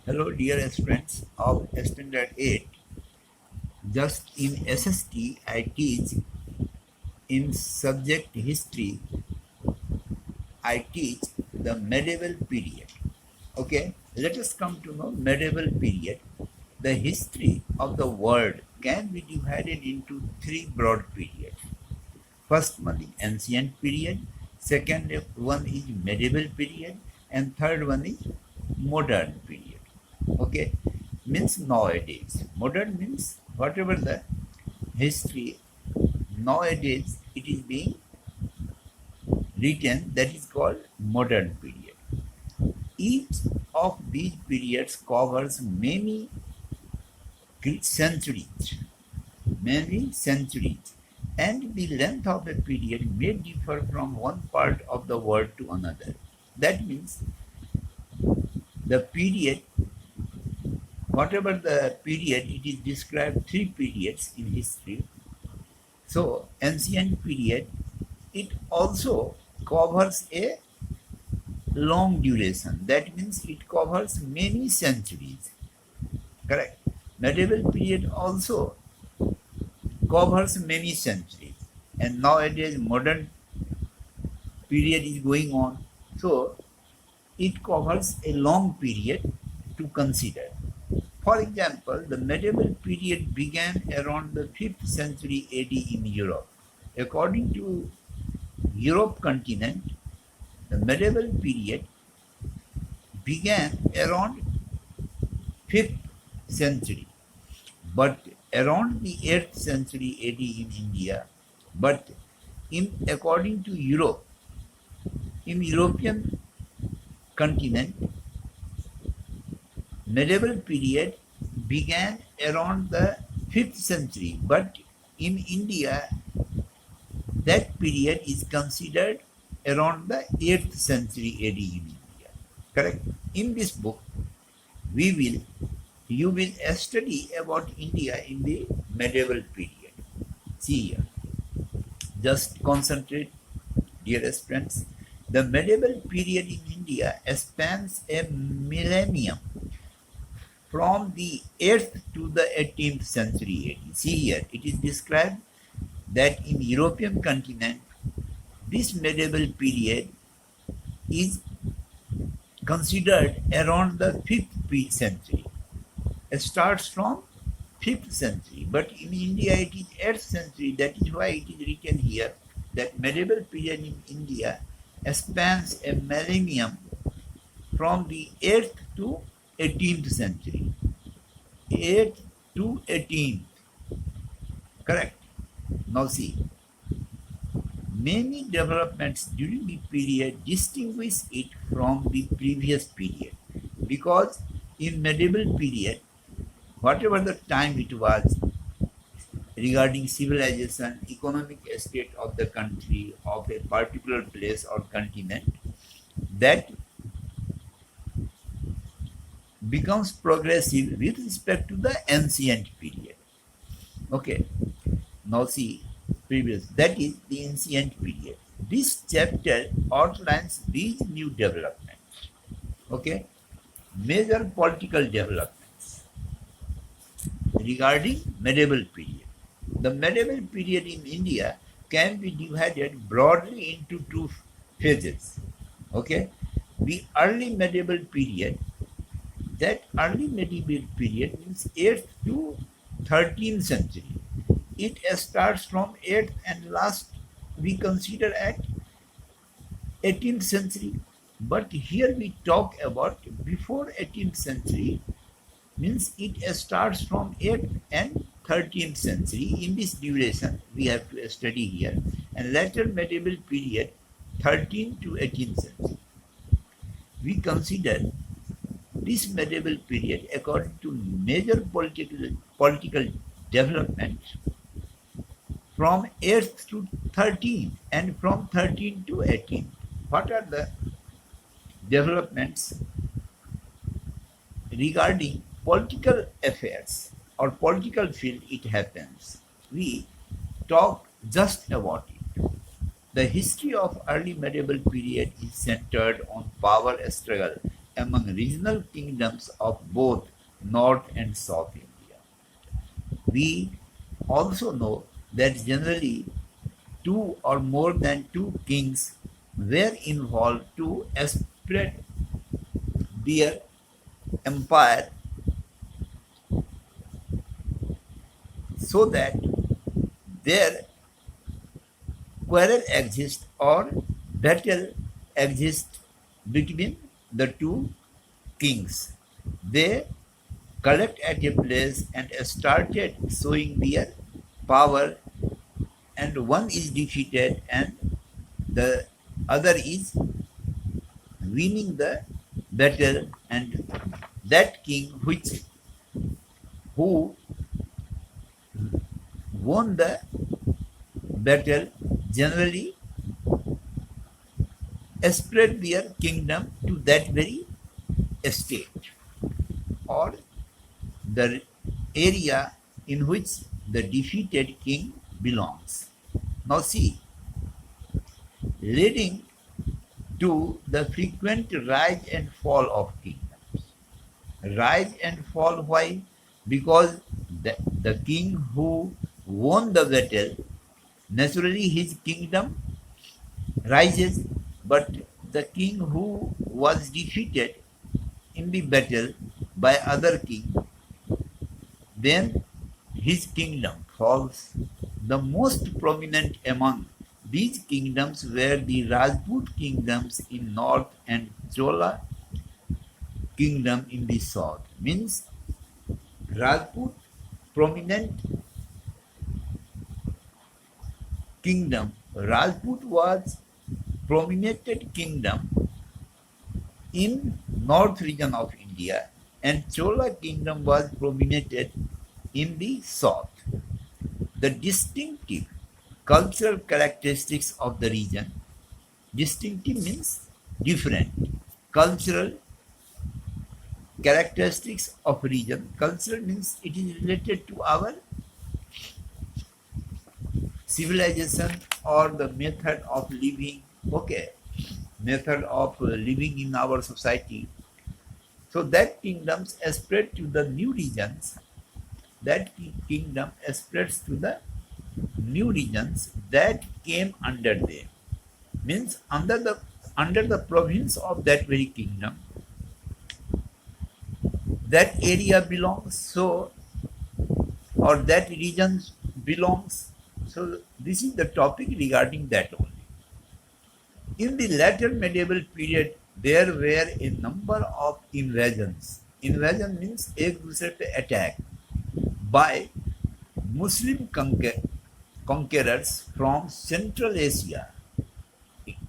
Hello, dear students of Standard 8. Just in SST, I teach in subject history, I teach the medieval period. Okay, let us come to know medieval period. The history of the world can be divided into three broad periods. First one is ancient period, second one is medieval period, and third one is modern period. Okay, means nowadays. Modern means whatever the history nowadays it is being written, that is called modern period. Each of these periods covers many centuries, and the length of a period may differ from one part of the world to another. That means the period, whatever the period, it is described three periods in history. So ancient period, it also covers a long duration. That means it covers many centuries. Correct. Medieval period also covers many centuries. And nowadays modern period is going on. So it covers a long period to consider. For example, the medieval period began around the 5th century AD in Europe. According to Europe continent, the medieval period began around 5th century, but around the 8th century AD in India. But in according to Europe, in European continent, medieval period began around the 5th century, but in India, that period is considered around the 8th century AD in India. Correct? In this book, you will study about India in the medieval period. See here, just concentrate, dearest friends. The medieval period in India spans a millennium from the 8th to the 18th century AD. See here, it is described that in European continent, this medieval period is considered around the 5th century. It starts from 5th century, but in India it is 8th century. That is why it is written here that medieval period in India spans a millennium from the 8th to 18th century. 8th to 18th. Correct. Now see, many developments during the period distinguish it from the previous period, because in medieval period, whatever the time it was regarding civilization, economic state of the country, of a particular place or continent, that becomes progressive with respect to the ancient period. Okay, now see previous, that is the ancient period. This chapter outlines these new developments. Okay, major political developments regarding medieval period. The medieval period in India can be divided broadly into two phases. Okay, the early medieval period, that early medieval period means 8th to 13th century. It starts from 8th and last we consider at 18th century. But here we talk about before 18th century, means it starts from 8th and 13th century. In this duration we have to study here, and later medieval period 13th to 18th century. We consider this medieval period according to major political development from 8th to 13th and from 13th to 18th. What are the developments regarding political affairs or political field it happens? We talk just about it. The history of early medieval period is centered on power struggle among regional kingdoms of both North and South India. We also know that generally two or more than two kings were involved to spread their empire so that their quarrel exists or battle exists between the two kings. They collect at a place and started showing their power, and one is defeated and the other is winning the battle, and that king who won the battle generally spread their kingdom to that very state or the area in which the defeated king belongs. Now see, leading to the frequent rise and fall of kingdoms. Rise and fall, why? Because the king who won the battle, naturally his kingdom rises, but the king who was defeated in the battle by other king, then his kingdom falls. The most prominent among these kingdoms were the Rajput kingdoms in north and Chola kingdom in the south. Means Rajput prominent kingdom. Rajput was prominent kingdom in north region of India, and Chola kingdom was prominent in the south. The distinctive cultural characteristics of the region, distinctive means different, cultural characteristics of region, cultural means it is related to our civilization or the method of living, okay, method of living in our society. So that kingdoms spread to the new regions, that kingdom spreads to the new regions that came under them, means under the province of that very kingdom, that area belongs, so or that region belongs. So this is the topic regarding that only. In the later medieval period, there were a number of invasions. Invasion means एक दूसरे पे attack by Muslim conquerors from Central Asia.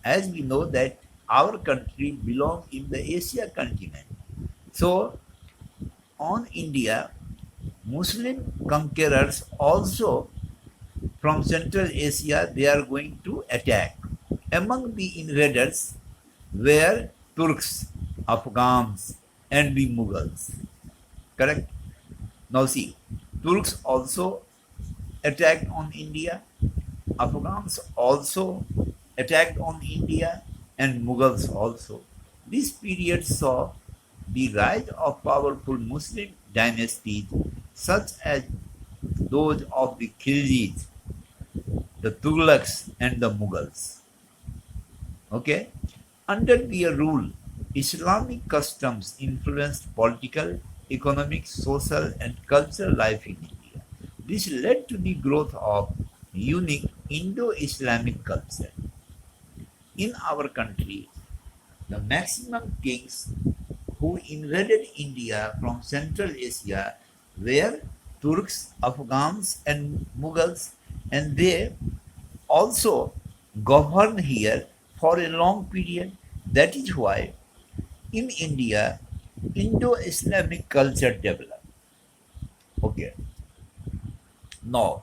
As we know that our country belongs in the Asia continent. So on India, Muslim conquerors also from Central Asia, they are going to attack. Among the invaders were Turks, Afghans, and the Mughals. Correct? Now see, Turks also attacked on India, Afghans also attacked on India, and Mughals also. This period saw the rise of powerful Muslim dynasties such as those of the Khiljis, the Tughlaqs, and the Mughals. Okay? Under their rule, Islamic customs influenced political, economic, social, and cultural life in India. This led to the growth of unique Indo-Islamic culture. In our country, the maximum kings who invaded India from Central Asia were Turks, Afghans, and Mughals, and they also governed here for a long period. That is why in India, Indo-Islamic culture developed. Okay. Now,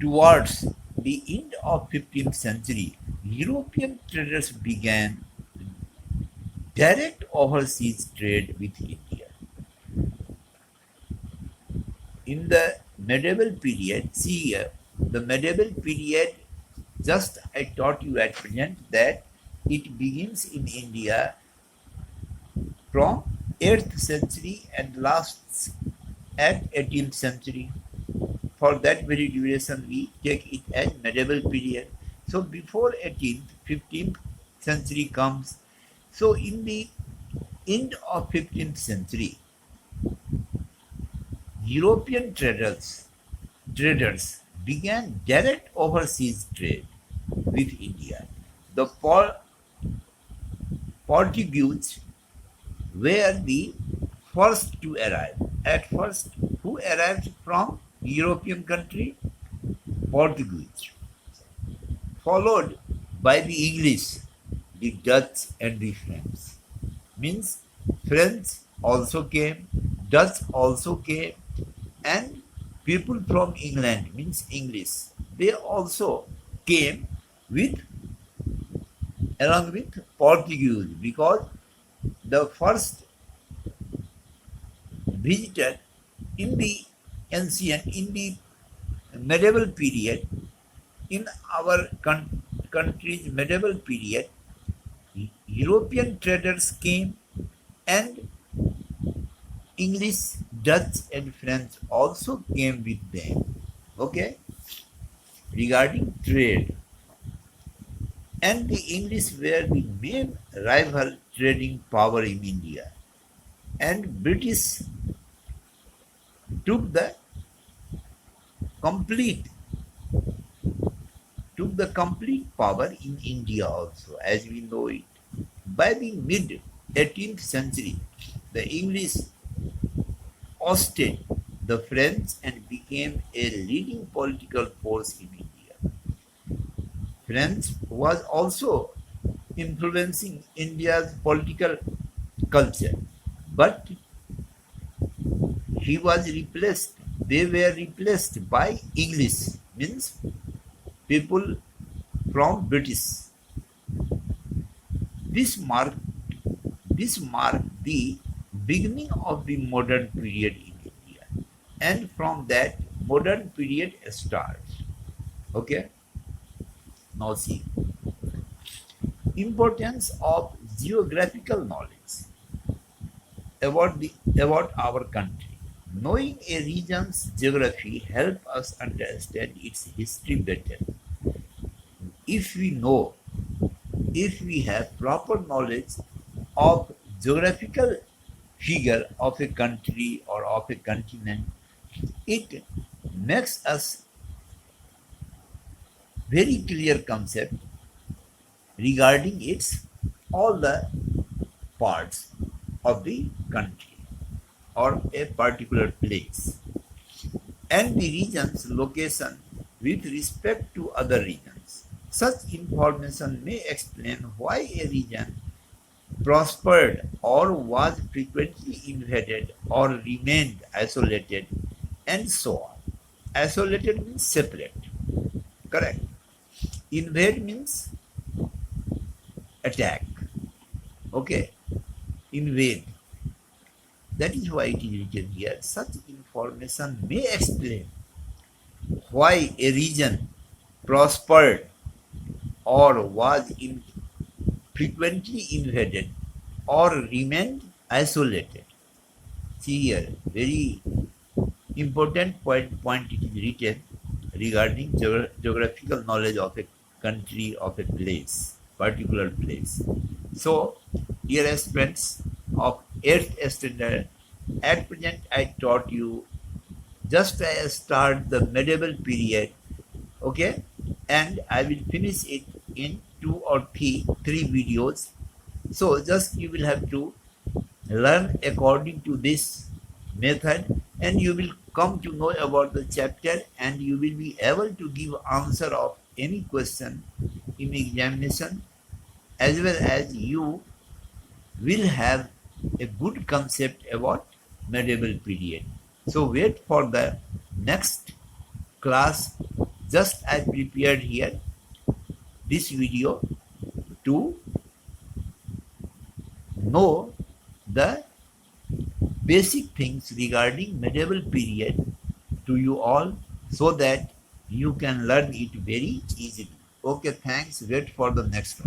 towards the end of 15th century, European traders began direct overseas trade with India. In the medieval period, see here, the medieval period, just I taught you at present that it begins in India from 8th century and lasts at 18th century. For that very duration, we take it as medieval period. So before 18th, 15th century comes. So in the end of 15th century, European traders began direct overseas trade with India. The Portuguese were the first to arrive. At first, who arrived from European country? Portuguese, followed by the English, the Dutch and the French. Means French also came, Dutch also came, and people from England, means English, they also came with along with Portuguese, because the first visitor in the in the medieval period, in our country's medieval period, European traders came, and English, Dutch and French also came with them. Okay, regarding trade. And the English were the main rival trading power in India. And British took the complete power in India also, as we know it. By the mid 18th century, the English ousted the French and became a leading political force in India. French was also influencing India's political culture, but they were replaced by English, means people from British. This marked the beginning of the modern period in India, and from that modern period starts. Okay, now see, importance of geographical knowledge about our country. Knowing a region's geography helps us understand its history better. If we have proper knowledge of geographical figure of a country or of a continent, it makes us very clear concept regarding its all the parts of the country or a particular place, and the region's location with respect to other regions. Such information may explain why a region prospered or was frequently invaded or remained isolated, and so on. Isolated means separate. Correct. Invade means attack. Okay. Invade. That is why it is written here. Such information may explain why a region prospered or was frequently invaded or remained isolated. See here, very important point it is written regarding geographical knowledge of a country, of a place, particular place. So, dear students of 8th standard, at present I taught you just I start the medieval period, okay, and I will finish it in 2 or 3 videos. So just you will have to learn according to this method, and you will come to know about the chapter, and you will be able to give answer of any question in examination, as well as you will have a good concept about medieval period. So wait for the next class. Just I prepared here this video to know the basic things regarding medieval period to you all, so that you can learn it very easily. Okay, thanks. Wait for the next one.